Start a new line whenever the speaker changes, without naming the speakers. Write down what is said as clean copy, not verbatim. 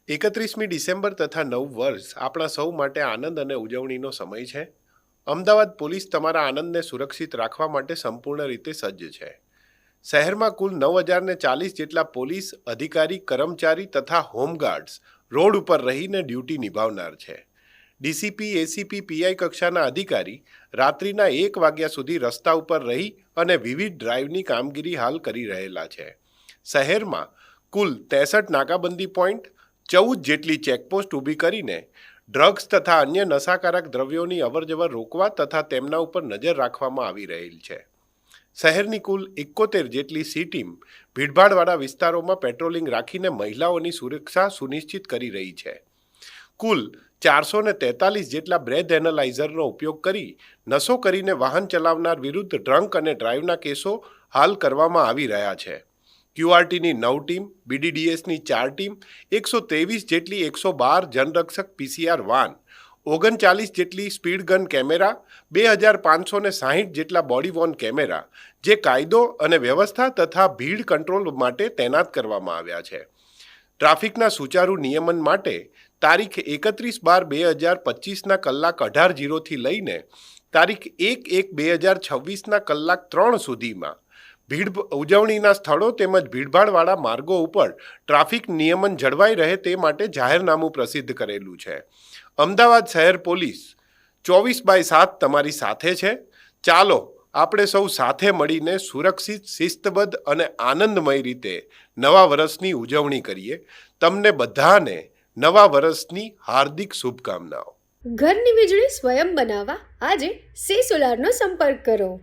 31મી December તથા નવું વર્ષ આપણા સૌ માટે આનંદ અને ઉજવણીનો સમય છે. અમદાવાદ પોલીસ તમારા આનંદને સુરક્ષિત રાખવા માટે સંપૂર્ણ રીતે સજ્જ છે. શહેરમાં કુલ 9,040 જેટલા પોલીસ અધિકારી, કર્મચારી તથા હોમગાર્ડ્સ રોડ ઉપર રહીને ડ્યુટી નિભાવનાર છે. ડીસીપી, એસીપી, પીઆઈ કક્ષાના અધિકારી રાત્રિના 1 વાગ્યા સુધી રસ્તા ઉપર રહી અને વિવિધ ડ્રાઇવની કામગીરી હાલ કરી રહેલા છે. શહેરમાં કુલ 63 નાકાબંધી પોઈન્ટ, 14 જેટલી ચેકપોસ્ટ ઊભી કરીને ડ્રગ્સ તથા અન્ય નશાકારક દ્રવ્યોની અવરજવર રોકવા તથા તેમના ઉપર નજર રાખવામાં આવી રહેલ છે. શહેરની કુલ 71 જેટલી સી ટીમ ભીડભાડવાળા વિસ્તારોમાં પેટ્રોલિંગ રાખીને મહિલાઓની સુરક્ષા સુનિશ્ચિત કરી રહી છે. કુલ 443 જેટલા બ્રેથ એનાલાઇઝરનો ઉપયોગ કરી નશો કરીને વાહન ચલાવનાર વિરુદ્ધ ડ્રંક અને ડ્રાઇવના કેસો હાલ કરવામાં આવી રહ્યા છે. ક્યુઆરટીની 9 ટીમ, બીડીડીએસની 4 ટીમ, 123 જેટલી 112 જનરક્ષક પીસીઆર વાન, 39 જેટલી સ્પીડ ગન કેમેરા, 2,560 જેટલા બોડી વોર્ન કેમેરા જે કાયદો અને વ્યવસ્થા તથા ભીડ કંટ્રોલ માટે તૈનાત કરવામાં આવ્યા છે. ટ્રાફિકના સુચારુ નિયમન માટે તારીખ 31/12/2025ના કલાક 18:00થી લઈને તારીખ 1/1/2026ના કલાક 3 સુધીમાં ઉજવણીના સ્થળો તેમજ ભીડભાડવાળા માર્ગો ઉપર ટ્રાફિક નિયમન જળવાઈ રહે તે માટે જાહેરનામું પ્રસિદ્ધ કરેલું છે. અમદાવાદ શહેર પોલીસ 24/7 તમારી સાથે છે. ચાલો આપણે સૌ સાથે મળીને સુરક્ષિત, શિસ્તબદ્ધ અને આનંદમય રીતે નવા વર્ષની ઉજવણી કરીએ. તમને બધાને નવા વર્ષની હાર્દિક શુભકામનાઓ.
ઘરની વીજળી સ્વયં બનાવવા આજે સે સોલારનો સંપર્ક કરો.